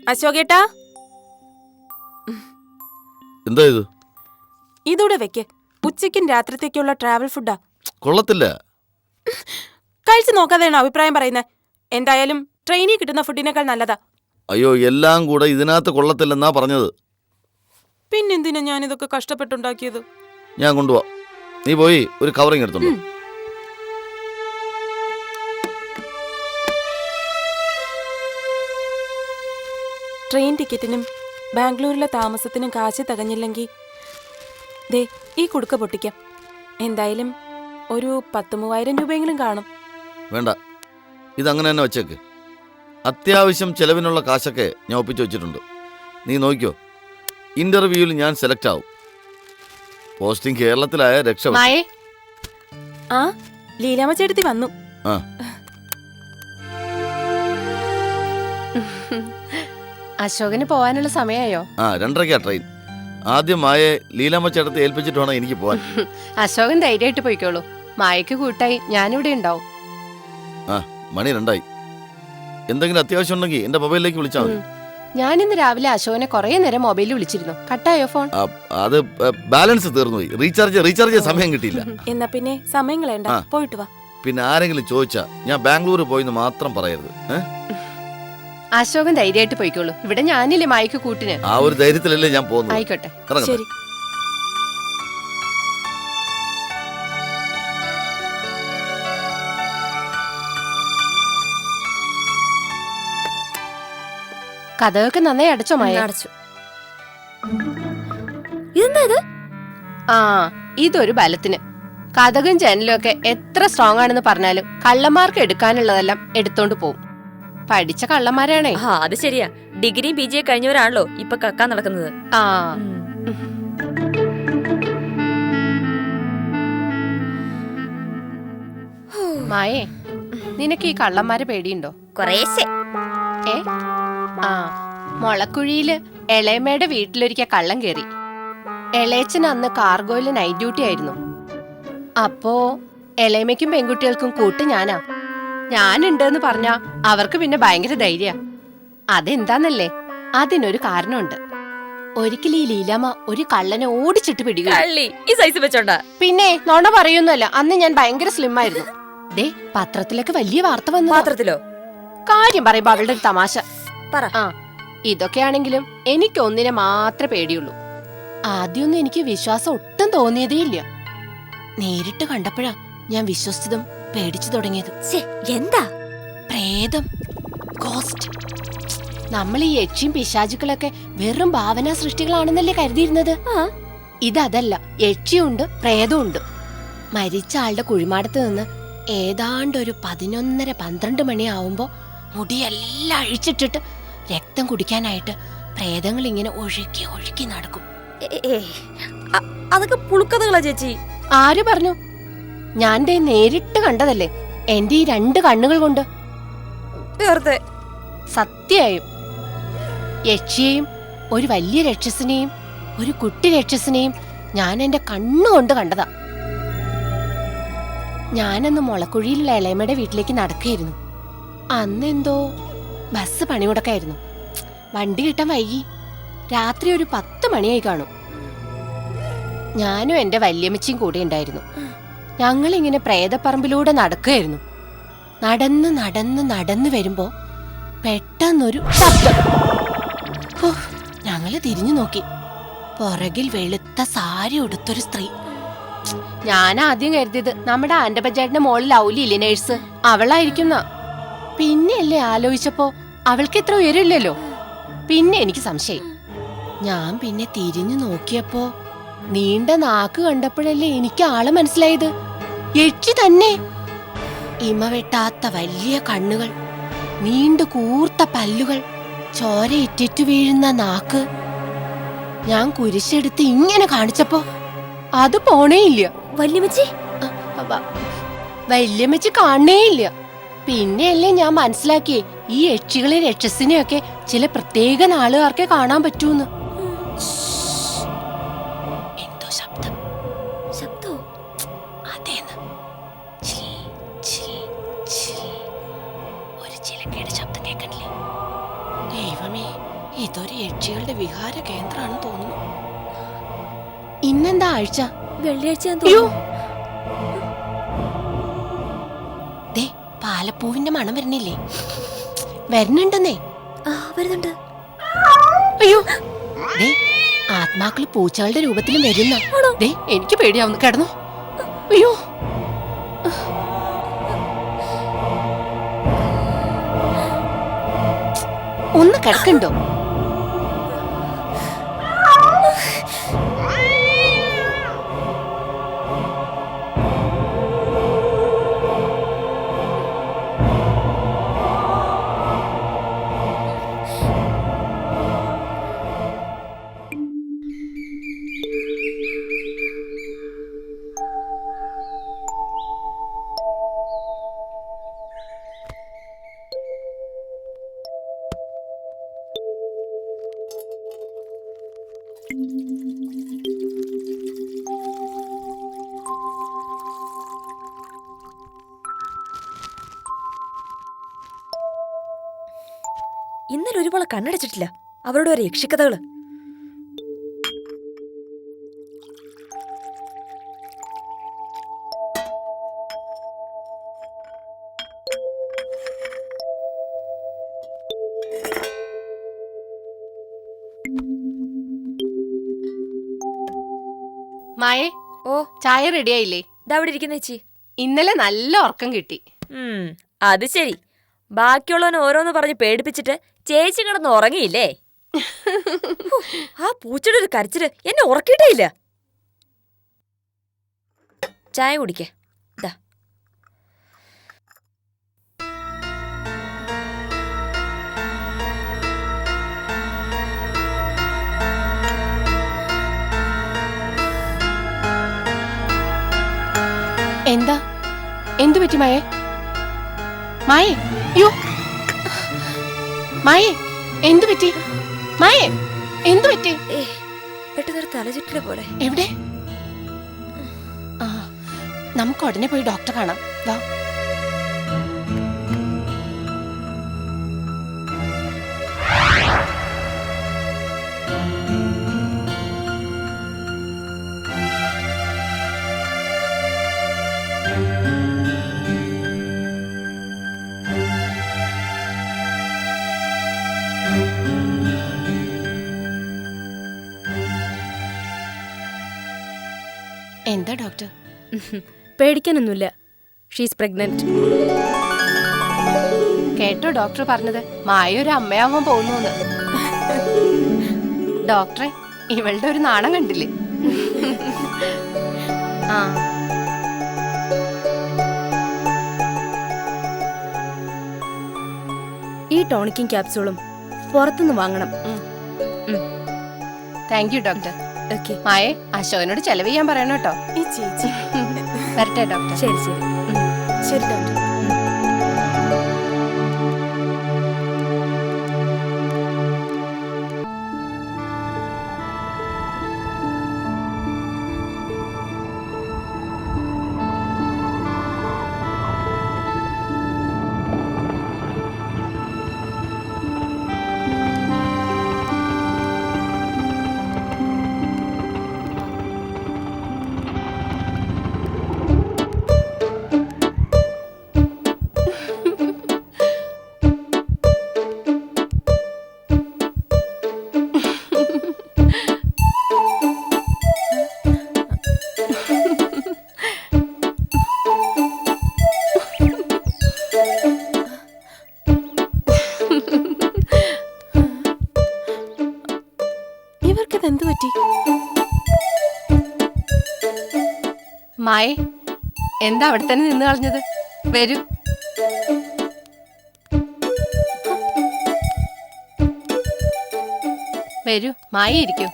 അശോകേട്ടാ, എന്താ ഇത്? ഇതൂടെ വെക്ക്. ഉച്ചയ്ക്കും രാത്രിത്തേക്കുള്ള ട്രാവൽ ഫുഡാ. കൊള്ളത്തില്ല. കഴിച്ചു നോക്കാതെയാണ് അഭിപ്രായം പറയുന്നത്. എന്തായാലും ട്രെയിനിൽ കിട്ടുന്ന ഫുഡിനേക്കാൾ നല്ലതാ. അയ്യോ, എല്ലാം കൂടെ ഇതിനകത്ത് കൊള്ളത്തില്ലെന്നാ പറഞ്ഞത്. പിന്നെന്തിനാ ഞാനിതൊക്കെ കഷ്ടപ്പെട്ടുണ്ടാക്കിയത്? ഞാൻ കൊണ്ടുപോവാ. നീ പോയി ഒരു കവറിങ് എടുത്തോളൂ. ട്രെയിൻ ടിക്കറ്റിനും ബാംഗ്ലൂരിലെ താമസത്തിനും കാശ് തികഞ്ഞില്ലെങ്കിൽ ദേ ഈ കുടുക്ക പൊട്ടിക്കാം. എന്തായാലും ഒരു 10,000-3000 രൂപയെങ്കിലും കാണും. വേണ്ട, ഇതങ്ങനെ തന്നെ വെച്ചേക്ക്. അത്യാവശ്യം ചെലവിനുള്ള കാശൊക്കെ ഞാൻ ഒപ്പിച്ചു വെച്ചിട്ടുണ്ട്. നീ നോക്കിയോ, ഇന്റർവ്യൂവിൽ ഞാൻ സെലക്ട് ആവും. പോസ്റ്റിംഗ് കേരളത്തിലായ രക്ഷ. ആ, ലീലാമ്മ ചേട്ടത്തി വന്നു. ആ, അശോകന് പോവാനുള്ള സമയമായോ? 2:30 ട്രെയിൻ. ആദ്യം മായെ ലീലാമ്മ ചേട്ടത്തെ ഏൽപ്പിച്ചിട്ട് വേണം എനിക്ക് പോവാൻ. അശോകൻ ധൈര്യമായിട്ട് പോയിക്കോളൂ. മായക്ക് കൂട്ടായി ഞാനിവിടെ ഉണ്ടാവും. മണി 2 എന്തെങ്കിലും അത്യാവശ്യം ഉണ്ടെങ്കിൽ എന്റെ മൊബൈലിലേക്ക് വിളിച്ചാൽ മതി. ഞാനിന്ന് രാവിലെ അശോകനെ കുറെ നേരം മൊബൈലിൽ വിളിച്ചിരുന്നു. കട്ടായോ ഫോൺ? അത് ബാലൻസ് തീർന്നുപോയി. റീചാർജ് സമയം കിട്ടിയില്ല. എന്നാ പിന്നെ സമയം കളയണ്ട, പോയിട്ട് വാ. പിന്നെ ആരെങ്കിലും ചോദിച്ചാ ഞാൻ ബാംഗ്ലൂർ പോയിന്ന് മാത്രം പറയരുത്. അശോകൻ ധൈര്യമായിട്ട് പോയിക്കോളൂ. ഇവിടെ ഞാനില്ലേ മായക്ക് കൂട്ടിന്. ആ ഒരു ധൈര്യത്തിലല്ലേ ഞാൻ പോകുന്നത്. ആയിക്കോട്ടെ, ശരി. കഥയൊക്കെ നന്നായി അടച്ചോ മായ? അടച്ചു. ഇതെന്താ ഇത്? ഇതൊരു ബലത്തിന്. കഥകും ജനലും ഒക്കെ എത്ര സ്ട്രോങ് ആണെന്ന് പറഞ്ഞാലും കള്ളന്മാർക്ക് എടുക്കാനുള്ളതെല്ലാം എടുത്തോണ്ട് പോവും. പഠിച്ച കള്ളന്മാരാണേ. അത് ശരിയാ. ഡിഗ്രിയും PG കഴിഞ്ഞവരാണല്ലോ ഇപ്പൊ കക്കാൻ നടക്കുന്നത്. മായേ, നിനക്ക് ഈ കള്ളന്മാരെ പേടിയുണ്ടോ? കുറേശ്ശെ. മുളക്കുഴിയില് എളയമ്മയുടെ വീട്ടിലൊരിക്കൽ കള്ളം കയറി. എളയച്ചൻ അന്ന് കാർഗോയില് നൈറ്റ് ഡ്യൂട്ടി ആയിരുന്നു. അപ്പോ എളയമ്മയ്ക്കും പെൺകുട്ടികൾക്കും കൂട്ട് ഞാനാ. ഞാനുണ്ടെന്ന് പറഞ്ഞാ അവർക്ക് പിന്നെ ഭയങ്കര ധൈര്യ. അതെന്താന്നല്ലേ, അതിനൊരു കാരണമുണ്ട്. ഒരിക്കൽ ഈ ലീലാമ്മ ഒരു കള്ളനെ ഓടിച്ചിട്ട് പിടിക്കും. പിന്നെ നോണ പറയുന്നല്ല, അന്ന് ഞാൻ ഭയങ്കര സ്ലിം ആയിരുന്നു. ദേ പത്രത്തിലൊക്കെ വലിയ വാർത്ത വന്നു. പാത്രത്തിലോ? കാര്യം പറയുമ്പോ അവളുടെ ഒരു തമാശ. പറ. ഇതൊക്കെയാണെങ്കിലും എനിക്ക് ഒന്നിനെ മാത്രമേ പേടിയുള്ളൂ. ആദ്യമൊന്നും എനിക്ക് വിശ്വാസം ഒട്ടും തോന്നിയതേ ഇല്ല. നേരിട്ട് കണ്ടപ്പോഴാ ഞാൻ വിശ്വസിച്ചതും പേടിച്ചു തുടങ്ങിയത്. എന്താ? പ്രേതം, ഗോസ്റ്റ്. നമ്മൾ ഈ യക്ഷിയും പിശാചുക്കളൊക്കെ വെറും ഭാവനാ സൃഷ്ടികളാണെന്നല്ലേ കരുതിയിരുന്നത്. ഇതല്ല, യക്ഷിയുണ്ട്, പ്രേതമുണ്ട്. മരിച്ച ആളുടെ കുഴിമാടത്ത് നിന്ന് ഏതാണ്ട് ഒരു 11:30-12 മണിയാവുമ്പോ മുടിയെല്ലാം അഴിച്ചിട്ടിട്ട് രക്തം കുടിക്കാനായിട്ട് പ്രേതങ്ങൾ ഇങ്ങനെ ഒഴുക്കി ഒഴുക്കി നടക്കും. അതൊക്കെ പുളുക്കഥകളാ ചേച്ചി. ആര് പറഞ്ഞു? ഞാൻ നേരിട്ട് കണ്ടതല്ലേ, എന്റെ ഈ 2 കണ്ണുകൾ കൊണ്ട്. വെറുതെ. സത്യമായും യക്ഷിയെയും ഒരു വലിയ രക്ഷസിനെയും ഒരു കുട്ടി രക്ഷസിനെയും ഞാൻ എന്റെ കണ്ണുകൊണ്ട് കണ്ടതാ. ഞാനന്ന് മുളക്കുഴിയിലുള്ള ഇളയമ്മയുടെ വീട്ടിലേക്ക് നടക്കുകയായിരുന്നു. അന്നെന്തോ ബസ് പണിമുടക്കായിരുന്നു. വണ്ടി കിട്ടാൻ വൈകി. രാത്രി ഒരു 10 മണിയായി കാണും. ഞാനും എന്റെ വല്യമ്മച്ചിയും കൂടെ ഉണ്ടായിരുന്നു. ഞങ്ങളിങ്ങനെ പ്രേതപ്പറമ്പിലൂടെ നടക്കുകയായിരുന്നു. നടന്ന് നടന്ന് നടന്ന് വരുമ്പോ പെട്ടെന്നൊരു ശബ്ദം. ഞങ്ങള് തിരിഞ്ഞു നോക്കി. പുറകിൽ വെളുത്ത സാരി ഉടുത്തൊരു സ്ത്രീ. ഞാൻ ആദ്യം കരുതിയത് നമ്മുടെ ആന്റപ്പച്ചേട്ടന്റെ മോളിൽ ഔലിയില്ലേ നേഴ്സ്, അവളായിരിക്കുന്ന. പിന്നെയല്ലേ ആലോചിച്ചപ്പോ അവൾക്ക് ഇത്ര ഉയരമില്ലല്ലോ. പിന്നെ എനിക്ക് സംശയം. ഞാൻ പിന്നെ തിരിഞ്ഞു നോക്കിയപ്പോ നീണ്ട നാക്ക് കണ്ടപ്പോഴല്ലേ എനിക്ക് ആളെ മനസ്സിലായത്. യക്ഷി തന്നെ. ഇമ വെട്ടാത്ത വലിയ കണ്ണുകൾ, നീണ്ടു കൂർത്ത പല്ലുകൾ, ചോര ഇറ്റിറ്റു വീഴുന്ന നാക്ക്. ഞാൻ കുരിശെടുത്ത് ഇങ്ങനെ കാണിച്ചപ്പോ അത് പോണേയില്ല. വല്യമ്മച്ചി കാണേയില്ല. പിന്നെയല്ലേ ഞാൻ മനസ്സിലാക്കിയേ ഈ യക്ഷികളെ രക്ഷസിനെയൊക്കെ ചില പ്രത്യേക നാളുകാർക്കെ കാണാൻ പറ്റൂന്ന്. എന്തോ ശബ്ദം. അതേന്ന്. ഒരു ചിലക്കയുടെ ശബ്ദം കേൾക്കണില്ലേ? ദൈവമേ, യക്ഷികളുടെ വിഹാര കേന്ദ്രമാണെന്ന് തോന്നുന്നു. ഇന്നെന്താ ആഴ്ച? വെള്ളിയാഴ്ച അയ്യോ, ദേ പാലപ്പൂവിന്റെ മണം വരുന്നില്ലേ? വരുന്നുണ്ടെന്നേ. വരുന്നുണ്ട്. അയ്യോ, ദേ ആത്മാക്കള് പൂച്ചകളുടെ രൂപത്തിലും വരുന്ന. ദേ എനിക്ക് പേടിയാവുന്നു. കിടന്നു. അയ്യോ, ഒന്ന് കിടക്കണ്ടോ? ഇന്നലെ ഒരുപോലെ കണ്ണടച്ചിട്ടില്ല. അവരുടെ ഒരു യക്ഷിക്കഥകള്. മായേ, ഓ, ചായ റെഡിയായില്ലേ? ഇതാ അവിടെ ഇരിക്കുന്ന ചേച്ചി. ഇന്നലെ നല്ല ഉറക്കം കിട്ടി. അത് ശരി. ബാക്കിയുള്ളവന് ഓരോന്ന് പറഞ്ഞ് പേടിപ്പിച്ചിട്ട് ചേച്ചി കിടന്ന് ഉറങ്ങിയില്ലേ? ആ പൂച്ചയുടെ ഒരു കരച്ചില് എന്നെ ഉറക്കിയിട്ടേ ഇല്ല. ചായ കുടിക്കേ. ഇതാ. എന്താ? എന്തു പറ്റി മായേ? മായേ, യോ മായേ, എന്തു പറ്റി? മായേ, എന്തു പറ്റി? പെട്ടെന്നൊരു തലചുറ്റല പോലെ. എവിടെ? ആ, നമുക്ക് ഉടനെ പോയി ഡോക്ടറെ കാണാം. വാ. എന്താ ഡോക്ടർ? പേടിക്കാനൊന്നുമില്ല. She's pregnant. കേട്ടോ ഡോക്ടർ പറഞ്ഞത്? മായ ഒരു അമ്മയാവാൻ പോകുന്നു. ഡോക്ടറെ, ഇവളുടെ ഒരു നാണം കണ്ടില്ലേ? ആ, ഈ ടോണിക്കും ക്യാപ്സൂളും പുറത്തുനിന്ന് വാങ്ങണം. Thank you doctor. ഓക്കെ. മായേ, അശോകനോട് ചെലവ് ചെയ്യാൻ പറയണം കേട്ടോ. ഈ ചേച്ചി. വരട്ടെ ഡോക്ടർ. ശരി ശരി. ശരി ഡോക്ടർ. ഇവർക്കിതെന്തു പറ്റി? മായേ, എന്താ അവിടെ തന്നെ നിന്ന് കളഞ്ഞത്? വരൂ. വരൂ, മായ ഇരിക്കൂ.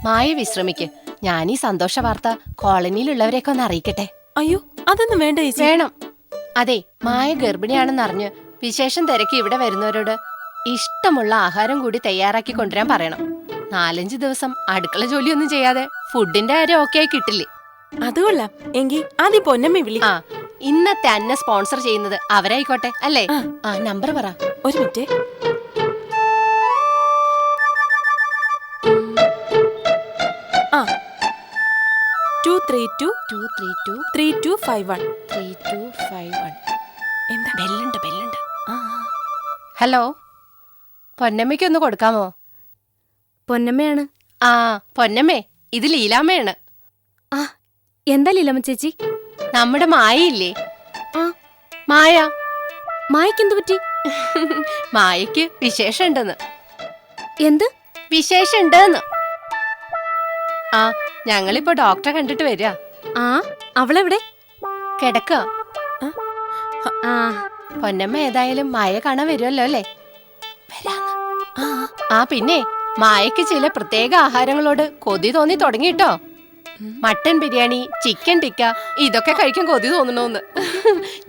മായ വിശ്രമിക്ക്. ഞാൻ ഈ സന്തോഷ വാർത്ത കോളനിയിലുള്ളവരെയൊക്കെ ഒന്ന് അറിയിക്കട്ടെ. അയ്യോ, അതൊന്നും വേണ്ട ചേച്ചി. വേണം. അതെ, മായ ഗർഭിണിയാണെന്ന് അറിഞ്ഞ് വിശേഷം തിരക്കി ഇവിടെ വരുന്നവരോട് ഇഷ്ടമുള്ള ആഹാരം കൂടി തയ്യാറാക്കി കൊണ്ടുവരാൻ പറയണം. 4-5 ദിവസം അടുക്കള ജോലിയൊന്നും ചെയ്യാതെ ഫുഡിന്റെ കാര്യം ഓക്കെ ആയി കിട്ടില്ലേ? അത് കൊള്ളാം. എങ്കി ആദ്യം പൊന്നമ്മ വിളി. ആ, ഇന്നത്തെ അന്നെ സ്പോൺസർ ചെയ്യുന്നത് അവരായിക്കോട്ടെ അല്ലേ? ആ, നമ്പർ പറ. ഒരു മിനിറ്റ്. 232 232 3251. 3251. എന്താ ബെല്ലുണ്ട്. ഹലോ, പൊന്നമ്മയ്ക്ക് ഒന്ന് കൊടുക്കാമോ? പൊന്നമ്മയാണ്. ആ പൊന്നമ്മേ, ഇത് ലീലാമ്മയാണ്. ആ എന്താ ലീലമ്മ ചേച്ചി? നമ്മുടെ മായയില്ലേ? ആ മായ. മായക്ക് എന്തു പറ്റി? മായയ്ക്ക് വിശേഷമുണ്ടെന്ന്. എന്ത് വിശേഷമുണ്ടെന്ന്? ആ ഞങ്ങളിപ്പോ ഡോക്ടറെ കണ്ടിട്ട് വരിക. ആ അവളെവിടെ? കിടക്ക. ആ പൊന്നമ്മ ഏതായാലും മായ കാണാൻ വരുമല്ലോ അല്ലേ? ആ പിന്നെ മായക്ക് ചില പ്രത്യേക ആഹാരങ്ങളോട് കൊതി തോന്നി തുടങ്ങിട്ടോ. മട്ടൻ ബിരിയാണി, ചിക്കൻ ടിക്ക ഇതൊക്കെ കഴിക്കാൻ കൊതി തോന്നണോന്ന്.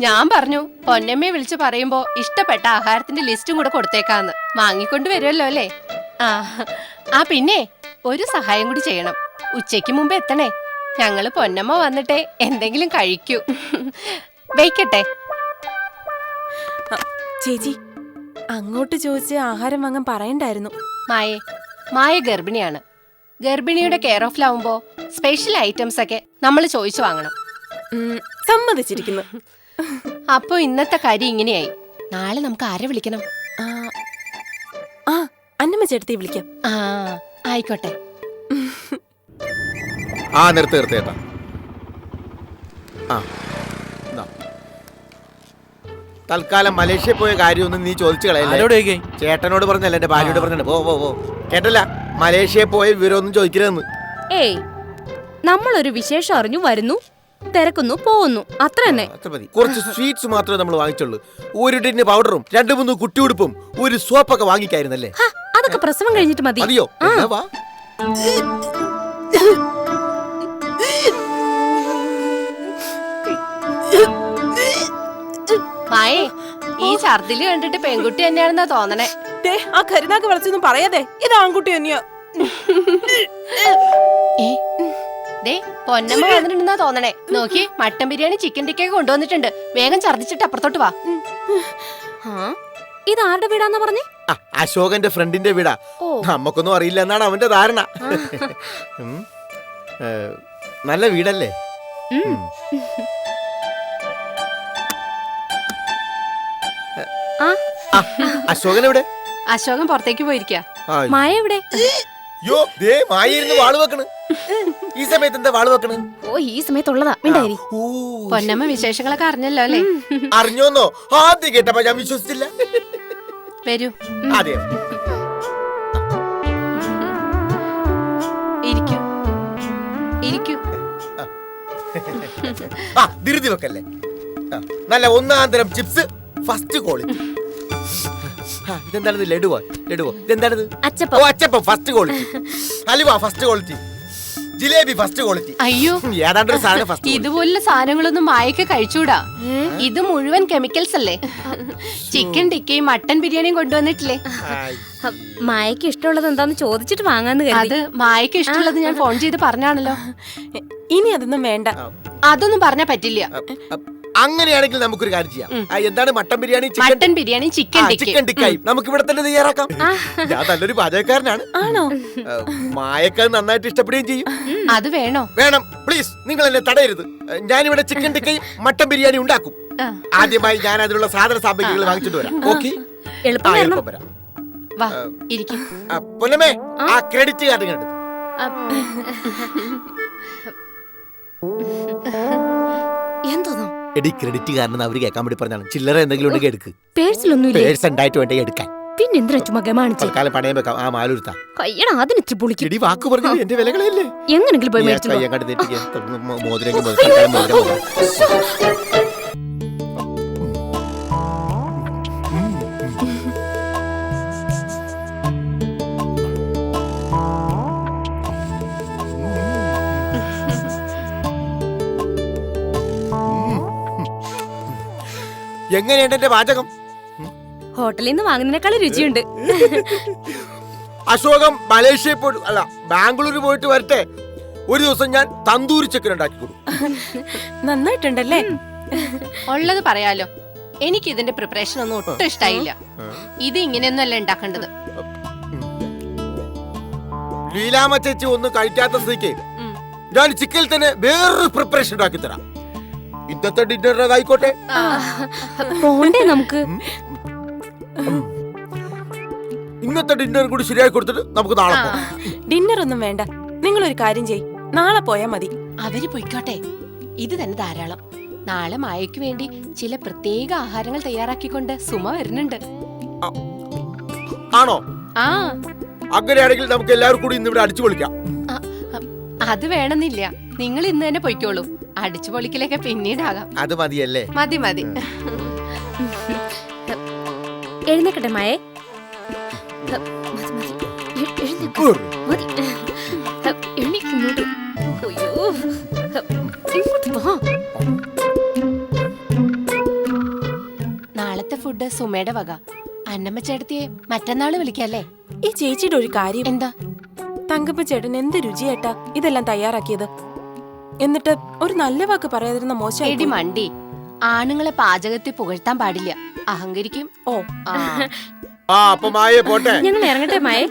ഞാൻ പറഞ്ഞു പൊന്നമ്മയെ വിളിച്ചു പറയുമ്പോ ഇഷ്ടപ്പെട്ട ആഹാരത്തിന്റെ ലിസ്റ്റും കൂടെ കൊടുത്തേക്കാന്ന്. വാങ്ങിക്കൊണ്ട് വരുമല്ലോ അല്ലേ? ആ പിന്നെ ഒരു സഹായം കൂടി ചെയ്യണം. ഉച്ചയ്ക്ക് മുമ്പ് എത്തണേ. ഞങ്ങള് പൊന്നമ്മ വന്നിട്ടേ എന്തെങ്കിലും കഴിക്കൂ. വെയ്ക്കട്ടെ. ചേച്ചി, അങ്ങോട്ട് ചോദിച്ച് ആഹാരം വാങ്ങാൻ പറയണ്ടായിരുന്നു. മായ ഗർഭിണിയാണ്. ഗർഭിണിയുടെ കെയർ ഓഫിലാവുമ്പോ സ്പെഷ്യൽ ഐറ്റംസ് ഒക്കെ നമ്മൾ ചോദിച്ചു വാങ്ങണം. സമ്മതിച്ചിരിക്കുന്നു. അപ്പൊ ഇന്നത്തെ കാര്യം ഇങ്ങനെയായി. നാളെ നമുക്ക് ആരെ വിളിക്കണം? ആ അന്നമ്മ ചേട്ടത്തി വിളിക്കാം. ആ ആയിക്കോട്ടെ. ആ നിർത്തേട്ടാ. ആ ഇതാ. തൽക്കാലം മലേഷ്യ പോയ കാര്യമൊന്നും നീ ചോദിച്ചു കളയല്ലേ? ചേട്ടനോട് പറഞ്ഞല്ലേ, എന്റെ ഭാര്യയോട് പറഞ്ഞല്ലേ. പോ കേട്ടല്ല, മലേഷ്യ പോയ വിവരമൊന്നും ചോദിക്കരുതെന്ന്. ഏയ് നമ്മളൊരു വിശേഷം അറിഞ്ഞു വരുന്നു, തിരക്കുന്നു, പോകുന്നു, അത്ര തന്നെ. അത്ര മതി. കുറച്ച് സ്വീറ്റ്സ് മാത്രമേ നമ്മൾ വാങ്ങിച്ചുള്ളൂ. ഒരു ടിന് പൗഡറും 2-3 കുട്ടിയുടുപ്പും ഒരു സോപ്പൊക്കെ വാങ്ങിക്കായിരുന്നല്ലേ? അതൊക്കെ പ്രസവം കഴിഞ്ഞിട്ട് മതി. മതിയോ? എന്നാ വാ. മായേ, ഈ ഛർദില് കണ്ടിട്ട് പെൺകുട്ടി തന്നെയാണെന്നാ തോന്നണേ. ആ കരുനാക്ക് വിളിച്ചൊന്നും പറയാതെ, ഇത് ആൺകുട്ടി തന്നെയാ. പൊന്നമ്മ വന്നിട്ടുണ്ടെന്നാ തോന്നണേ. നോക്കി, മട്ടൻ ബിരിയാണി, ചിക്കൻ ടിക്കൊക്കെ കൊണ്ടുവന്നിട്ടുണ്ട്. വേഗം ഛർദിച്ചിട്ട് അപ്പുറത്തോട്ട് വാ. ഇത് ആരുടെ വീടാന്നാ പറഞ്ഞേ? അശോകന്റെ ഫ്രണ്ടിന്റെ വീടാ. നമുക്കൊന്നും അറിയില്ല എന്നാണ് അവന്റെ ധാരണ. നല്ല വീടല്ലേ? അശോകൻ എവിടെ? അശോകൻ പുറത്തേക്ക് പോയിരിക്കാ. മായ എവിടെ? മായിരുന്നു വാള് വെക്കണ്. ഈ സമയത്ത് എന്താ വാള് വെക്കണ്? ഓ ഈ സമയത്തുള്ളതാ. മിണ്ടായിരി. പൊന്നമ്മ വിശേഷങ്ങളൊക്കെ അറിഞ്ഞല്ലോ അല്ലേ? അറിഞ്ഞോന്നോ? ആദ്യം കേട്ടപ്പോ ഞാൻ വിശ്വസിച്ചില്ല. വരൂ. അതെ, ഇരിക്കൂ. ഇരിക്കൂ. ധൃതി വെക്കല്ലേ. നല്ല ഒന്നാന്തരം ചിപ്സ്, ഫസ്റ്റ് ക്വാളിറ്റി. ഇതെന്താണിത്? ലഡുവോ? ഇതെന്താണിത്? അച്ചപ്പം first quality. Halwa first quality. Jalebi first quality. അയ്യോ, ഏതാണ്ടൊരു സാധനം ഫസ്റ്റ്. ഇതുപോലുള്ള സാധനങ്ങളൊന്നും മായക്ക് കഴിച്ചൂടാ. ഇത് മുഴുവൻ കെമിക്കൽസ് അല്ലേ? ചിക്കൻ ടിക്കയും മട്ടൻ ബിരിയാണിയും കൊണ്ടുവന്നിട്ടില്ലേ? മായക്ക് ഇഷ്ടമുള്ളത് എന്താന്ന് ചോദിച്ചിട്ട് വാങ്ങാന്ന് കരുതി. അത് മായക്ക് ഇഷ്ടമുള്ളത് ഞാൻ ഫോൺ ചെയ്ത് പറഞ്ഞാണല്ലോ. ഇനി അതൊന്നും വേണ്ട. അതൊന്നും പറഞ്ഞാ പറ്റില്ല. അങ്ങനെയാണെങ്കിൽ നമുക്കൊരു കാര്യം ചെയ്യാം. എന്താണ് mutton biryani, mutton biryani, chicken ടിക്കായി നമുക്ക് ഇവിടെ തന്നെ തയ്യാറാക്കാം. ഞാൻ നല്ലൊരു പാചകക്കാരനാണ്. ആണോ? മായക്ക് നന്നായിട്ട് ഇഷ്ടപ്പെടുകയും ചെയ്യും. അത് വേണോ? വേണം. പ്ലീസ്, നിങ്ങൾ എന്നെ തടയരുത്. ഞാനിവിടെ ചിക്കൻ ടിക്കയും മട്ടൻ ബിരിയാണി ഉണ്ടാക്കും. ആദ്യമായി ഞാൻ അതിനുള്ള സാധന സാമഗ്രികൾ വാങ്ങിച്ചിട്ട് വരാം. ഓക്കെ? എളുപ്പം വരാം. വാ, ഇരിക്കും. പൊന്നമ്മേ, ആ ക്രെഡിറ്റ് കാർഡ് കണ്ടത്? എന്തോന്നോ? എടി, ക്രെഡിറ്റ് കാർഡ് അവര് കേൾക്കാൻ വേണ്ടി പറഞ്ഞാണ്. ചില്ലറ എന്തെങ്കിലും ഉണ്ടെങ്കിൽ എടുക്ക്. പേഴ്സിലൊന്നും പേഴ്സ് ഉണ്ടായിട്ട് വേണ്ടേ എടുക്കാൻ. പിന്നെ എന്തിനാ ചുമ്മാ ഗമാണിച്ച്? തൽക്കാലം പണയം വെക്കാം. ആ മാലൂരുത്താ. കയ്യടാ, അതിന് ഇച്ചിരി പൊളിക്കും. എടി, വാക്ക് പറഞ്ഞു എന്റെ വിലകളല്ലേ. എങ്ങനെങ്കിലും പോയി മേടിച്ചു. എങ്ങനെയുണ്ട് എന്റെ പാചകം? ഹോട്ടലിൽ നിന്ന് വാങ്ങുന്നതിനേക്കാളും രുചിയുണ്ട്. അശോകം മലേഷ്യ പോയിട്ട് അല്ല ബാംഗ്ലൂർ പോയിട്ട് വരട്ടെ. ഒരു ദിവസം ഞാൻ തന്തൂരി ചിക്കൻ ഉണ്ടാക്കി കൊടുക്കും. നന്നായിട്ടുണ്ടല്ലേ? ഉള്ളത് പറയാലോ. എനിക്ക് ഇതിന്റെ പ്രിപ്പറേഷൻ ഒന്നും ഒട്ടും ഇഷ്ടായില്ല. ഇത് ഇങ്ങനെയൊന്നും അല്ല ഉണ്ടാക്കേണ്ടത്. ലീലാമ്മ ചേച്ചി ഒന്നും കഴിക്കാത്ത സ്ഥിതിക്ക് ഞാൻ ചിക്കനിൽ തന്നെ വേറൊരു പ്രിപ്പറേഷൻ ഉണ്ടാക്കി തരാം. ഇന്നത്തെ ഡിന്നറിനതായിക്കോട്ടെ. പോണ്ടേ നമുക്ക്? ഇന്നത്തെ ഡിന്നർ കൂടി ശരിയായി കൊടുത്തിട്ട് നമുക്ക് നാളെ പോകാം. ഡിന്നർ ഒന്നും വേണ്ട, നിങ്ങളൊരു കാര്യം ചെയ്, നാളെ പോയാ മതി. അവര് പൊയ്ക്കോട്ടെ, ഇത് തന്നെ ധാരാളം. നാളെ മായയ്ക്ക് വേണ്ടി ചില പ്രത്യേക ആഹാരങ്ങൾ തയ്യാറാക്കിക്കൊണ്ട് സുമ വരുന്നുണ്ട്. ആണോ? ആ, അങ്ങനെയാണെങ്കിൽ നമുക്ക് എല്ലാവരും കൂടി ഇന്ന് ഇവിടെ അടിച്ചു പൊളിക്കാം. അത് വേണമെന്നില്ല, നിങ്ങൾ ഇന്ന് തന്നെ പൊയ്ക്കോളൂ. അടിച്ചു പൊളിക്കലൊക്കെ പിന്നീടാകാം. അത് മതിയല്ലേ? മതി മതി. എഴുന്നേക്കട്ടെ മായേ. നാളത്തെ ഫുഡ് സുമയുടെ വക. അന്നമ്മ ചേട്ടത്തിയെ മറ്റന്നാള് വിളിക്കല്ലേ? ഈ ചേച്ചിയുടെ ഒരു കാര്യം, എന്താ? തങ്കപ്പ ചേട്ടൻ എന്ത് രുചിയേട്ടാ ഇതെല്ലാം തയ്യാറാക്കിയത്. എന്നിട്ട് ഒരു നല്ല വാക്ക് പറയാതിരുന്ന എടി മോശം. മണ്ടി, ആണുങ്ങളെ പാചകത്തിൽ പുകഴ്ത്താൻ പാടില്ല, അഹങ്കരിക്കും. ഓ, അപ്പൊ മായേ പോട്ടെ. ഞങ്ങൾ ഇറങ്ങട്ടെ മായേ.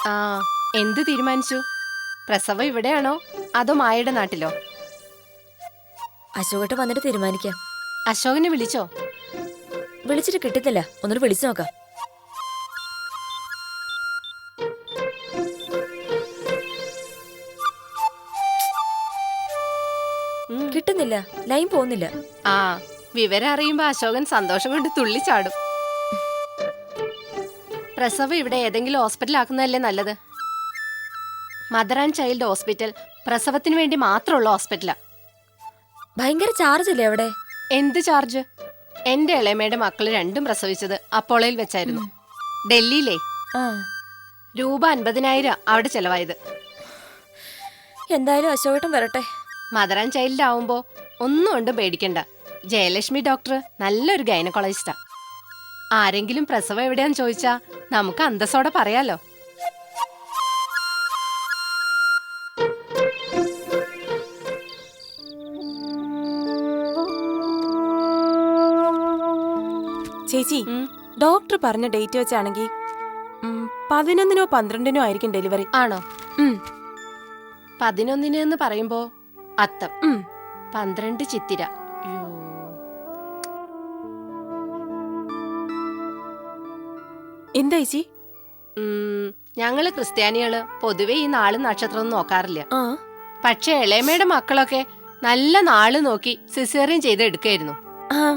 ആ, എന്ത് തീരുമാനിച്ചു? പ്രസവം ഇവിടെയാണോ അതോ മായയുടെ നാട്ടിലോ? അശോകട്ട് വന്നിട്ട് തീരുമാനിക്കാം. അശോകനെ വിളിച്ചോ? വിളിച്ചിട്ട് കിട്ടുന്നില്ല, ഒന്നുകൂടി വിളിച്ചു നോക്കാം. കിട്ടുന്നില്ല, ലൈൻ പോകുന്നില്ല. ആ, വിവരം അറിയുമ്പോ അശോകൻ സന്തോഷം കൊണ്ട് തുള്ളിച്ചാടും. പ്രസവം ഇവിടെ ഏതെങ്കിലും ഹോസ്പിറ്റലാക്കുന്നതല്ലേ നല്ലത്. മദർ ആൻഡ് ചൈൽഡ് ഹോസ്പിറ്റൽ പ്രസവത്തിന് വേണ്ടി മാത്രമുള്ള ഹോസ്പിറ്റലാ. ഭയങ്കര ചാർജ് അല്ലേ അവിടെ? എന്ത് ചാർജ്? എന്റെ ഇളയമയുടെ മക്കള് രണ്ടും പ്രസവിച്ചത് അപ്പോളയിൽ വെച്ചായിരുന്നു, ഡൽഹിയിലെ. ആ, രൂപ 50,000 അവിടെ ചെലവായത്. എന്തായാലും അശോകട്ടൻ വരട്ടെ. മദർ ആൻഡ് ചൈൽഡ് ആവുമ്പോ ഒന്നും കൊണ്ടും പേടിക്കണ്ട. ജയലക്ഷ്മി ഡോക്ടർ നല്ലൊരു ഗൈനക്കോളജിസ്റ്റാ. ആരെങ്കിലും പ്രസവം എവിടെയാന്ന് ചോദിച്ചാ നമുക്ക് അന്തസ്സോടെ പറയാലോ. ചേച്ചി, ഡോക്ടർ പറഞ്ഞ ഡേറ്റ് വെച്ചാണെങ്കിൽ 11-നോ 12-നോ ആയിരിക്കും ഡെലിവറി. ആണോ? 11 എന്ന് പറയുമ്പോ അത്തം, 12 ചിത്തിര. എന്താ ചേച്ചി? ഞങ്ങള് ക്രിസ്ത്യാനികള് പൊതുവെ ഈ നാളും നക്ഷത്രമൊന്നും നോക്കാറില്ല. ആ, പക്ഷെ ഇളയമയുടെ മക്കളൊക്കെ നല്ല നാള് നോക്കി സിസേറിയൻ ചെയ്ത് എടുക്കായിരുന്നു.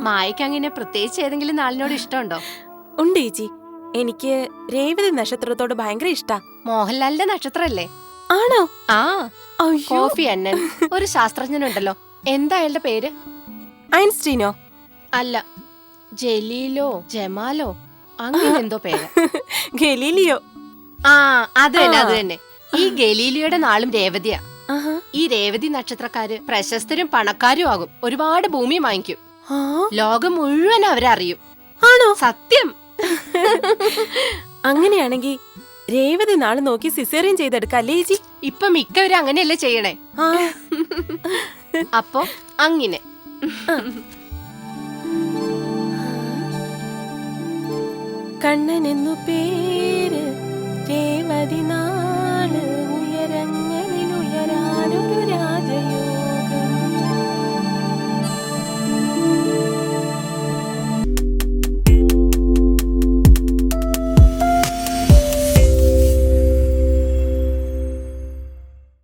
മായക്ക് അങ്ങനെ പ്രത്യേകിച്ച് ഏതെങ്കിലും നാളിനോട് ഇഷ്ടമുണ്ടോ? ഉണ്ട് ചേച്ചി, എനിക്ക് രേവതി നക്ഷത്രത്തോട് ഭയങ്കര ഇഷ്ടാ. മോഹൻലാലിന്റെ നക്ഷത്രല്ലേ? ആണോ? ആ, അയ്യോ, കോഫി അന്നൻ. ഒരു ശാസ്ത്രജ്ഞനുണ്ടല്ലോ, എന്താ അയാളുടെ പേര്? ഐൻസ്റ്റീനോ? അല്ല, ജലീലോ ജമാലോ അങ്ങനെ എന്തോ പേര്. ഗലീലിയോ? ആ, അത് തന്നെ അത് തന്നെ. ഈ ഗലീലിയുടെ നാളും രേവതിയാ. ആഹാ. ഈ രേവതി നക്ഷത്രക്കാര് പ്രശസ്തരും പണക്കാരും ആകും, ഒരുപാട് ഭൂമി വാങ്ങിക്കും, ആ, ലോകം മുഴുവൻ അവരറിയും. ആണോ? സത്യം. അങ്ങനെയാണെങ്കിൽ രേവതി നാള് നോക്കി സിസേറിയൻ ചെയ്തെടുക്കല്ലേ ചേച്ചി? ഇപ്പൊ മിക്കവരും അങ്ങനെയല്ലേ ചെയ്യണേ. ആ, അപ്പൊ അങ്ങനെ. കണ്ണൻ എന്നു പേര് രേവതി നാള് ഉയരങ്ങളിൽ ഉയരാനൊരു